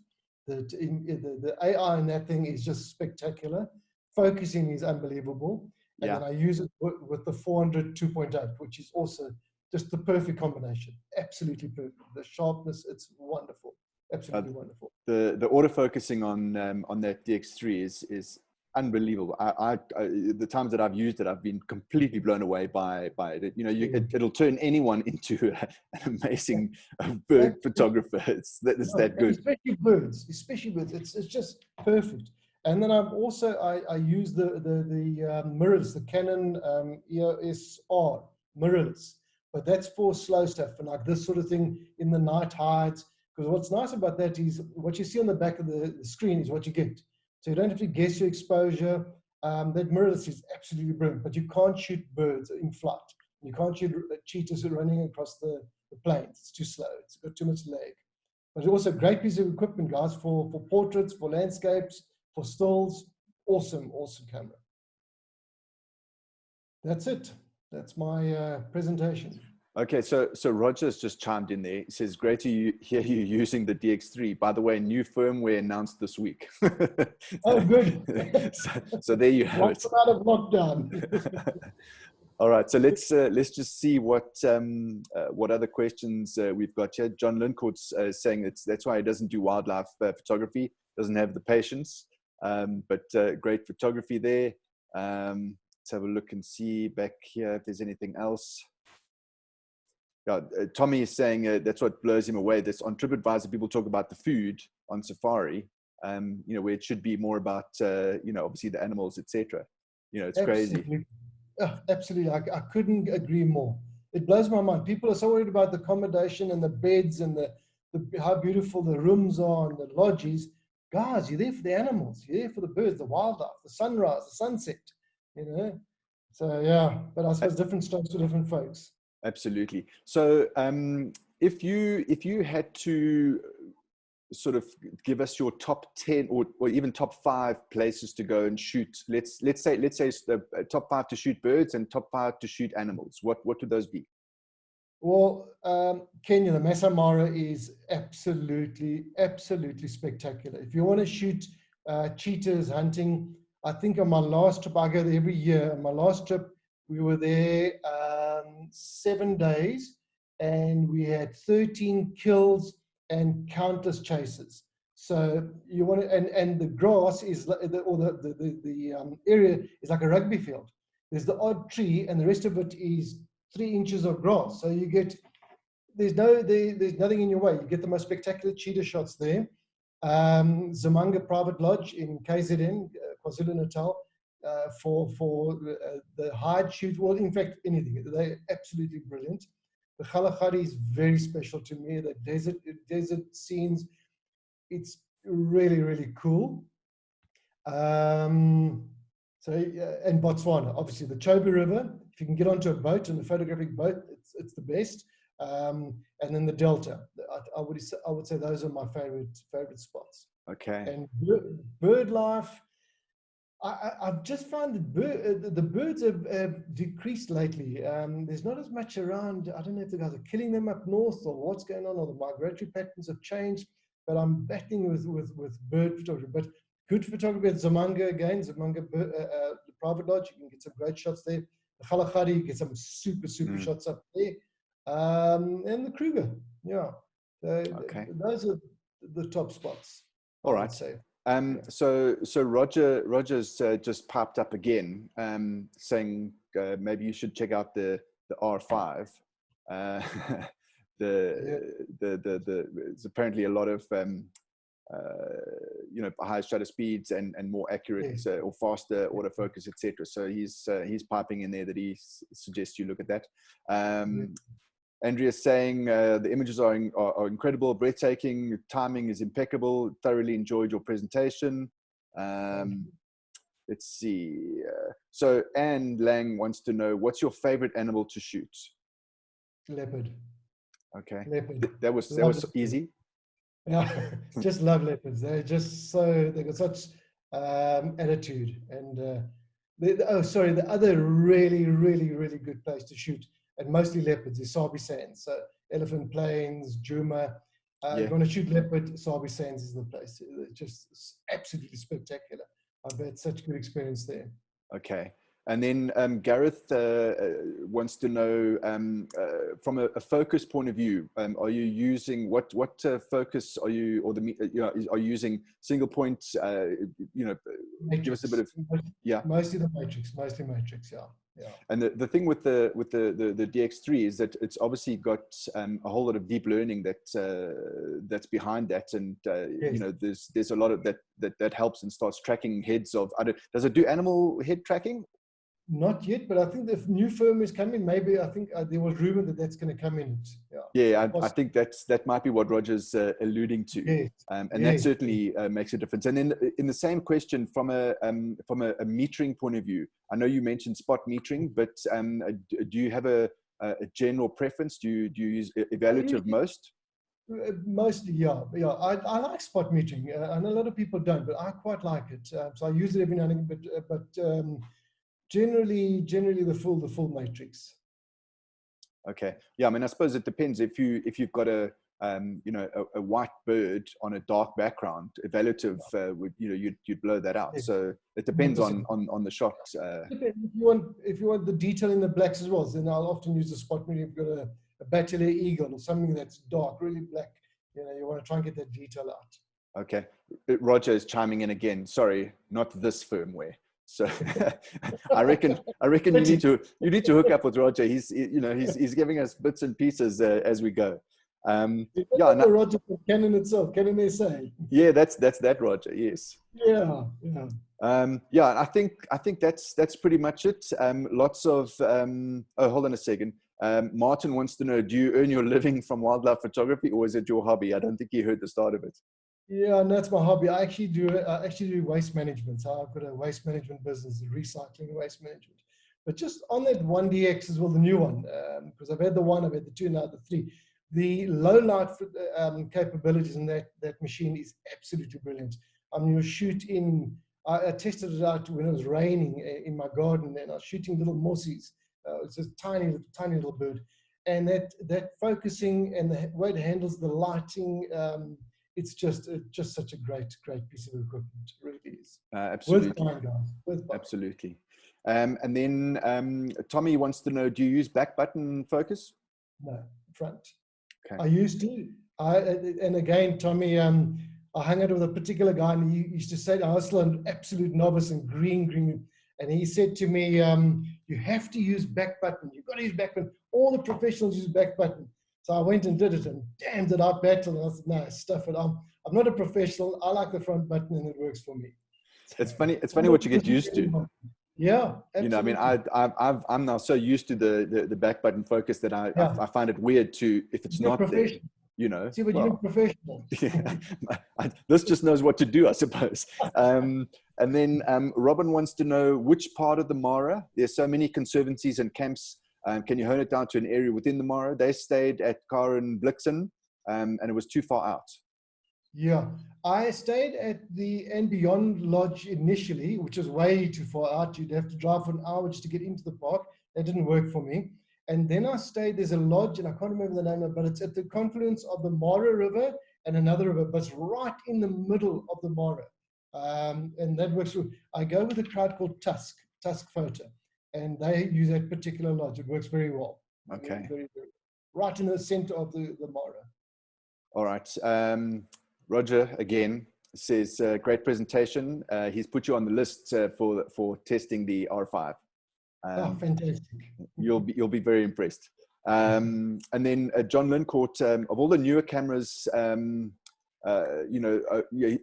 The AI in that thing is just spectacular. Focusing is unbelievable. And then I use it with the 400 2.8, which is also just the perfect combination. Absolutely perfect. The sharpness, it's wonderful. Absolutely wonderful. The autofocusing on that DX3 is unbelievable. The times that I've used it, I've been completely blown away by it. You know, it'll turn anyone into an amazing bird photographer. It's that good. Especially birds. It's just perfect. And then I'm also I use the mirrorless, the Canon EOS R mirrorless, but that's for slow stuff and like this sort of thing in the night hides. Because what's nice about that is what you see on the back of the screen is what you get. So you don't have to guess your exposure. That mirrorless is absolutely brilliant, but you can't shoot birds in flight. You can't shoot cheetahs running across the plains. It's too slow. It's got too much lag. But it's also a great piece of equipment, guys, for portraits, for landscapes, for stills. Awesome camera. That's it. That's my presentation. Okay, so Roger's just chimed in there. He says, "Great to hear you using the DX3. By the way, new firmware announced this week." Oh, good. so there you have it. Out of lockdown. All right, so let's just see what other questions we've got here. John Lincourt's saying that's why he doesn't do wildlife photography, doesn't have the patience, but great photography there. Let's have a look and see back here if there's anything else. Yeah, Tommy is saying that's what blows him away. That's on TripAdvisor, people talk about the food on safari, you know, where it should be more about, you know, obviously the animals, etc. You know, it's Absolutely. crazy. Oh, absolutely. I couldn't agree more. It blows my mind. People are so worried about the accommodation and the beds and the how beautiful the rooms are and the lodges. Guys, you're there for the animals. You're there for the birds, the wildlife, the sunrise, the sunset, you know. So, yeah, but I suppose different strokes for different folks. Absolutely. So if you had to sort of give us your top 10 or even top 5 places to go and shoot, let's say it's the top 5 to shoot birds and top 5 to shoot animals, what would those be? Well, Kenya, the Masai Mara is absolutely spectacular. If you want to shoot cheetahs hunting, I think on my last trip, I go there every year. On my last trip, we were there 7 days, and we had 13 kills and countless chases. So you want to, and the grass is, the area is like a rugby field. There's the odd tree, and the rest of it is 3 inches of grass. So you get, there's nothing in your way. You get the most spectacular cheetah shots there. Zamanga Private Lodge in KZN, KwaZulu-Natal, for the hide shoot. Well, in fact, anything. They're absolutely brilliant. The Kalahari is very special to me. The desert scenes, it's really cool. So, and Botswana, obviously the Chobe River. If you can get onto a boat, and a photographic boat, it's the best. and then the Delta. I would say those are my favorite spots. Okay. And bird life, I've just found that the birds have decreased lately. There's not as much around. I don't know if the guys are killing them up north or what's going on, or the migratory patterns have changed. But I'm battling with bird photography. But good photography at Zamanga again, the private lodge. You can get some great shots there. The Khalakari, you get some super shots up there. And the Kruger, yeah. Okay. Those are the top spots. All right. So Roger's just popped up again, saying maybe you should check out the R5. There's apparently a lot of higher shutter speeds and more accurate or faster autofocus, etc. So he's piping in there that he suggests you look at that. Andrea's saying the images are incredible, breathtaking, timing is impeccable, thoroughly enjoyed your presentation. Let's see. So Anne Lang wants to know, what's your favorite animal to shoot? Leopard. Okay. Leopard. That was easy. Yeah, just love leopards. They're just so, they've got such attitude. And the other really good place to shoot, and mostly leopards, is Sabi Sands. So Elephant Plains, Djuma. You want to shoot leopard, Sabi Sands is the place. It's just absolutely spectacular. I've had such good experience there. Okay. And then Gareth wants to know, from a focus point of view, are you using what focus are you, or are you using single point? Matrix. Give us a bit of Mostly the matrix, yeah. And the thing with the DX3 is that it's obviously got a whole lot of deep learning that's behind that, and there's a lot of that helps and starts tracking heads of other. Does it do animal head tracking? Not yet, but I think the new firmware is coming. Maybe I think there was rumor that that's going to come in. I think that might be what Roger's alluding to, that certainly makes a difference. And then in the same question, from a metering point of view, I know you mentioned spot metering, but do you have a general preference? Do you use evaluative most? Mostly, yeah. I like spot metering. I know a lot of people don't, but I quite like it. So I use it every now and then, but generally the full matrix. Okay. Yeah. I mean, I suppose it depends. If you've got a white bird on a dark background, evaluative you'd blow that out. So it depends on the shot. If you want the detail in the blacks as well, then I'll often use the spot meter. If you've got a bachelor eagle or something that's dark, really black, you want to try and get that detail out. Okay. Roger is chiming in again. Sorry, not this firmware. So I reckon you need to hook up with Roger. He's giving us bits and pieces as we go. Roger from Canon itself, Canon SA. Yeah, that's that Roger. Yes. Yeah. I think that's pretty much it. Lots of hold on a second. Martin wants to know, do you earn your living from wildlife photography, or is it your hobby? I don't think he heard the start of it. Yeah, and that's my hobby. I actually do waste management. So I've got a waste management business, recycling waste management. But just on that 1DX as well, the new one, because I've had the 1, I've had the 2, now the 3. The low light capabilities in that machine is absolutely brilliant. You'll shoot in. I tested it out when it was raining in my garden, and I was shooting little mossies. It's a tiny little bird, and that focusing and the way it handles the lighting. It's just such a great piece of equipment. It really is. Absolutely. Worth buying, guys. Worth buying. Absolutely. And then Tommy wants to know, do you use back button focus? No, front. Okay. I used to. And again, Tommy, I hung out with a particular guy, and he used to say, I was still an absolute novice in green. And he said to me, you have to use back button. You've got to use back button. All the professionals use back button. So I went and did it, and damn, did I battle. And I said, no, stuff it. I'm not a professional. I like the front button, and it works for me. It's funny what you get used to. Yeah, absolutely. I mean, I'm now so used to the back button focus that I find it weird to, if it's not there, See, but you're professional. Yeah, this just knows what to do, I suppose. And then Robin wants to know, which part of the Mara, there's so many conservancies and camps Can you hone it down to an area within the Mara? They stayed at Karen Blixen, and it was too far out. Yeah, I stayed at the And Beyond Lodge initially, which was way too far out. You'd have to drive for an hour just to get into the park. That didn't work for me. And then I stayed, there's a lodge, and I can't remember the name of it, but it's at the confluence of the Mara River and another river, but it's right in the middle of the Mara. And that works. I go with a crowd called Tusk Photo, and they use that particular lodge. It works very well. Okay. Very, right in the center of the Mara. All right. Roger, again, says, great presentation. He's put you on the list for testing the R5. Oh, fantastic. You'll be very impressed. And then John Lincourt, of all the newer cameras, you know,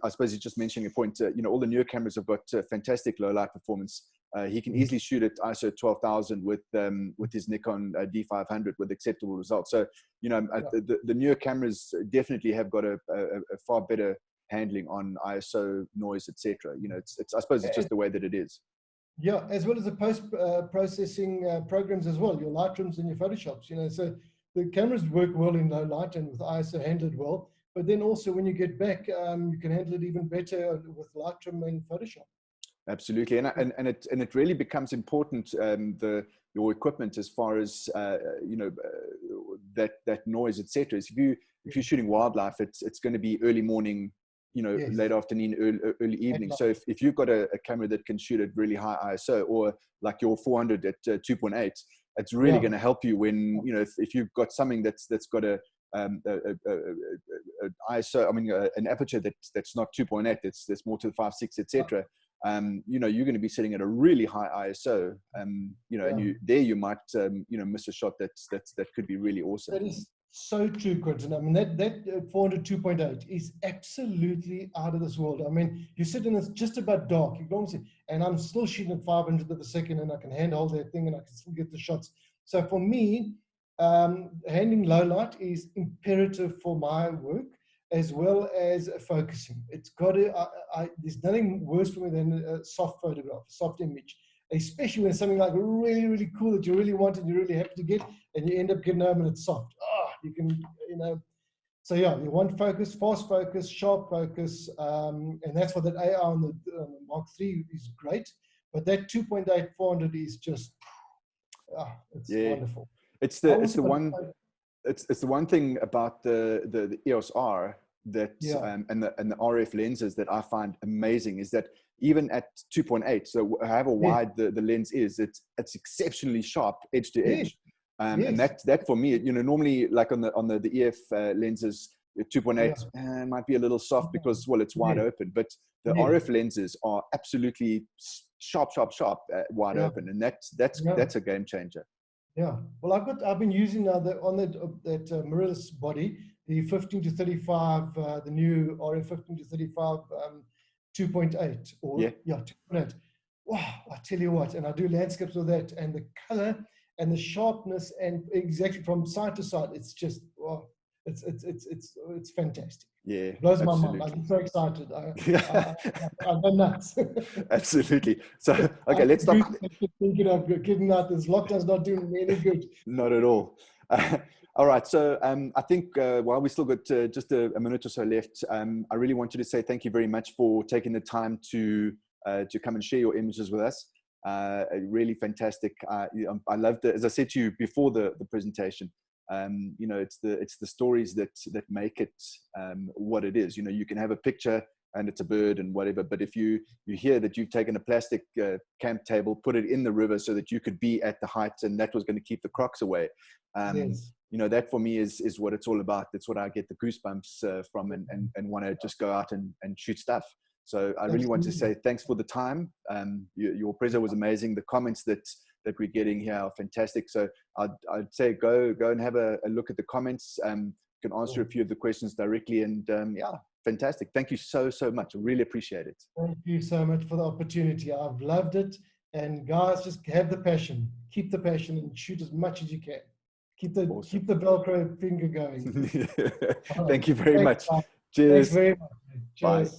I suppose he's just mentioning a point, you know, all the newer cameras have got fantastic low light performance. He can easily shoot at ISO 12,000 with his Nikon D500 with acceptable results. So, you know, the newer cameras definitely have got a far better handling on ISO, noise, etc. You know, I suppose it's just the way that it is. Yeah, as well as the post-processing programs as well, your Lightrooms and your Photoshops, you know, so the cameras work well in low light and with ISO handled well, but then also when you get back, you can handle it even better with Lightroom and Photoshop. Absolutely, and it really becomes important, your equipment as far as you know, that noise, etc. If you're shooting wildlife, it's going to be early morning, you know, yes, late afternoon, early evening. So if you've got a camera that can shoot at really high ISO, or like your 400 at 2.8, it's really going to help you when, you know, if you've got something that's got a ISO, I mean, an aperture that's not 2.8, that's more to the 5.6, etc. You know, you're going to be sitting at a really high ISO, you know, and you might, you know, miss a shot that could be really awesome. That is so true, Quentin. I mean, that 400 2.8 is absolutely out of this world. I mean, you sit in this just about dark, you don't see, and I'm still shooting at 500th of a second, and I can handhold that thing, and I can still get the shots. So for me, handling low light is imperative for my work, as well as focusing. It's got to, there's nothing worse for me than a soft photograph, a soft image, especially when something like really, really cool that you really want and you're really happy to get, and you end up getting home and it's soft. You can, you know, so yeah, you want focus, fast focus, sharp focus, and that's what that AR on the Mark III is great, but that 2.8 400 is just, it's wonderful. It's the one thing about the EOS R that and the RF lenses that I find amazing is that even at 2.8, so however wide the lens is, it's exceptionally sharp edge to edge. And that for me, you know, normally like on the EF lenses, 2.8 might be a little soft because, well, it's wide open, but the RF lenses are absolutely sharp, wide open, and that's a game changer. Yeah, well, I've been using now that mirrorless body, the 15 to 35, the new RF 15 to 35 2.8 or 2.8. Wow, I tell you what, and I do landscapes with that, and the color and the sharpness, and exactly from side to side, it's just it's fantastic. Yeah, it blows my mind. I'm so excited. I'm nuts. Absolutely. So okay, let's stop. Thinking of getting out. This lockdown's not doing me any good. Not at all. All right. So I think while we still got just a minute or so left, I really want you to say thank you very much for taking the time to come and share your images with us. Really fantastic. I loved it. As I said to you before the presentation, you know, it's the stories that make it what it is. You know, you can have a picture and it's a bird and whatever, but if you hear that you've taken a plastic camp table, put it in the river so that you could be at the height, and that was going to keep the crocs away. You know, that for me is what it's all about. That's what I get the goosebumps from, and want to just go out and shoot stuff. So I really want to say thanks for the time. Your prezo was amazing. The comments that we're getting here are fantastic. So I'd say go and have a look at the comments. You can answer a few of the questions directly, and fantastic. Thank you so much. I really appreciate it. Thank you so much for the opportunity. I've loved it. And guys, just have the passion. Keep the passion and shoot as much as you can. Keep the Velcro finger going. Thank you very much. Bye. Cheers. Thanks very much. Cheers. Bye.